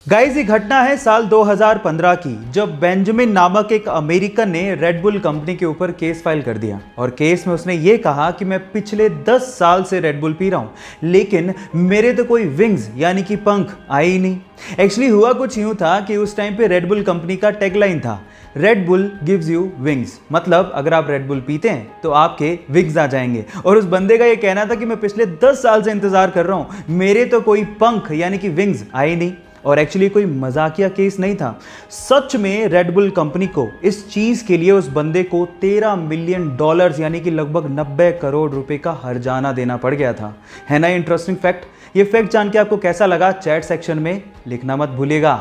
Guys, ये घटना है साल 2015 की, जब बेंजामिन नामक एक अमेरिकन ने रेड बुल कंपनी के ऊपर केस फाइल कर दिया। और केस में उसने ये कहा कि मैं पिछले 10 साल से रेड बुल पी रहा हूं, लेकिन मेरे तो कोई विंग्स यानी कि पंख आए ही नहीं। एक्चुअली हुआ कुछ यूं था कि उस टाइम पे रेड बुल कंपनी का टैगलाइन था, red bull gives you wings, मतलब अगर आप रेड बुल पीते हैं तो आपके विंग्स आ जाएंगे। और उस बंदे का ये कहना था कि मैं पिछले 10 साल से इंतजार कर रहा हूं, मेरे तो कोई पंख यानी कि विंग्स आए नहीं। और एक्चुअली कोई मजाकिया केस नहीं था, सच में रेड बुल कंपनी को इस चीज के लिए उस बंदे को $13 मिलियन यानी कि लगभग 90 करोड़ रुपए का हर्जाना देना पड़ गया था। है ना इंटरेस्टिंग फैक्ट? ये फैक्ट जान के आपको कैसा लगा चैट सेक्शन में लिखना मत भूलिएगा।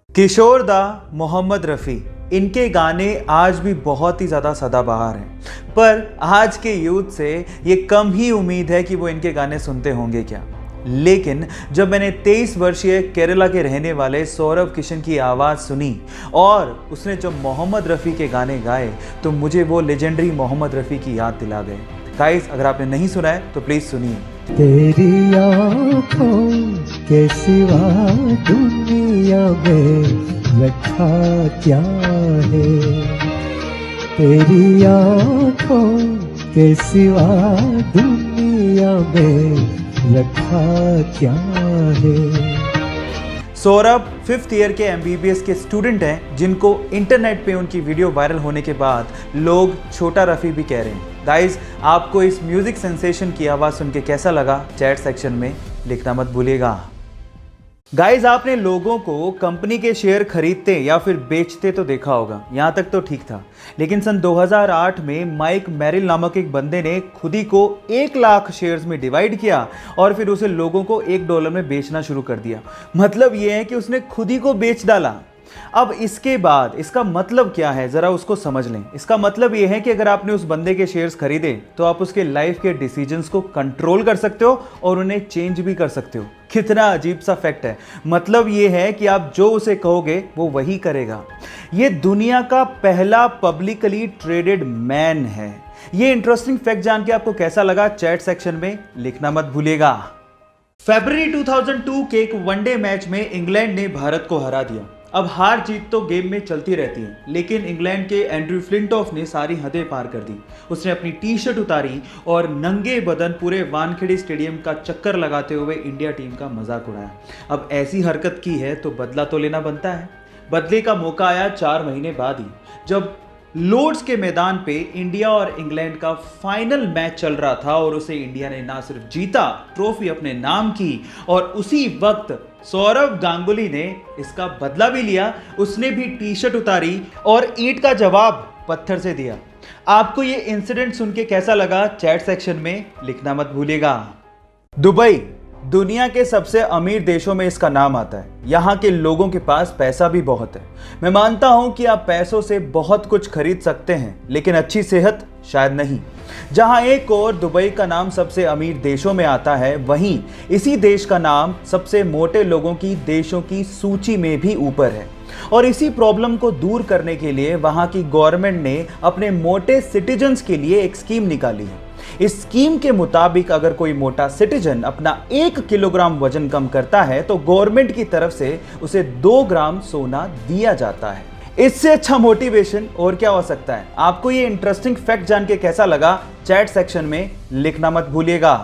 किशोर दा, मोहम्मद रफ़ी, इनके गाने आज भी बहुत ही ज़्यादा सदाबहार हैं, पर आज के यूथ से ये कम ही उम्मीद है कि वो इनके गाने सुनते होंगे क्या। लेकिन जब मैंने 23 वर्षीय केरला के रहने वाले सौरभ किशन की आवाज़ सुनी और उसने जब मोहम्मद रफ़ी के गाने गाए तो मुझे वो लेजेंडरी मोहम्मद रफ़ी की याद दिला गए। गाइस, अगर आपने नहीं सुना है तो प्लीज़ सुनिए। तेरी आँखों के सिवा दुनिया में रखा क्या है, तेरी आँखों के सिवा दुनिया में रखा क्या है। सौरभ 5th ईयर के MBBS के स्टूडेंट हैं, जिनको इंटरनेट पे उनकी वीडियो वायरल होने के बाद लोग छोटा रफ़ी भी कह रहे हैं। गाइस, आपको इस म्यूजिक सेंसेशन की आवाज़ सुन के कैसा लगा चैट सेक्शन में लिखना मत भूलिएगा। गाइस, आपने लोगों को कंपनी के शेयर खरीदते या फिर बेचते तो देखा होगा, यहाँ तक तो ठीक था। लेकिन सन 2008 में माइक मैरिल नामक एक बंदे ने खुद ही को 1 लाख शेयर्स में डिवाइड किया और फिर उसे लोगों को $1 में बेचना शुरू कर दिया। मतलब ये है कि उसने खुद ही को बेच डाला। अब इसके बाद इसका मतलब क्या है, जरा उसको समझ लें। इसका मतलब यह है कि अगर आपने उस बंदे के शेयर्स खरीदे तो आप उसके लाइफ के डिसीजंस को कंट्रोल कर सकते हो और उन्हें चेंज भी कर सकते हो। कितना अजीब सा फैक्ट है। मतलब यह है कि आप जो उसे कहोगे वो वही करेगा। ये दुनिया का पहला पब्लिकली ट्रेडेड मैन है। ये इंटरेस्टिंग फैक्ट जान के आपको कैसा लगा चैट सेक्शन में लिखना मत भूलिएगा। फरवरी 2002 के एक वनडे मैच में इंग्लैंड ने भारत को हरा दिया। अब हार जीत तो गेम में चलती रहती है, लेकिन इंग्लैंड के एंड्रू फ्लिंटॉफ ने सारी हदें पार कर दी। उसने अपनी टी-शर्ट उतारी और नंगे बदन पूरे वानखेड़े स्टेडियम का चक्कर लगाते हुए इंडिया टीम का मजाक उड़ाया। अब ऐसी हरकत की है तो बदला तो लेना बनता है। बदले का मौका आया 4 महीने बाद ही, जब लॉर्ड्स के मैदान पे इंडिया और इंग्लैंड का फाइनल मैच चल रहा था और उसे इंडिया ने ना सिर्फ जीता, ट्रॉफी अपने नाम की, और उसी वक्त सौरव गांगुली ने इसका बदला भी लिया। उसने भी टी-शर्ट उतारी और ईंट का जवाब पत्थर से दिया। आपको ये इंसिडेंट सुन के कैसा लगा चैट सेक्शन में लिखना मत भूलिएगा। दुबई दुनिया के सबसे अमीर देशों में इसका नाम आता है। यहाँ के लोगों के पास पैसा भी बहुत है। मैं मानता हूँ कि आप पैसों से बहुत कुछ खरीद सकते हैं, लेकिन अच्छी सेहत शायद नहीं। जहाँ एक और दुबई का नाम सबसे अमीर देशों में आता है, वहीं इसी देश का नाम सबसे मोटे लोगों की देशों की सूची में भी ऊपर है। और इसी प्रॉब्लम को दूर करने के लिए वहाँ की गवर्नमेंट ने अपने मोटे सिटीजन्स के लिए एक स्कीम निकाली है। इस स्कीम के मुताबिक अगर कोई मोटा सिटीजन अपना 1 किलोग्राम वजन कम करता है तो गवर्नमेंट की तरफ से उसे 2 ग्राम सोना दिया जाता है। इससे अच्छा मोटिवेशन और क्या हो सकता है। आपको ये इंटरेस्टिंग फैक्ट जान के कैसा लगा चैट सेक्शन में लिखना मत भूलिएगा।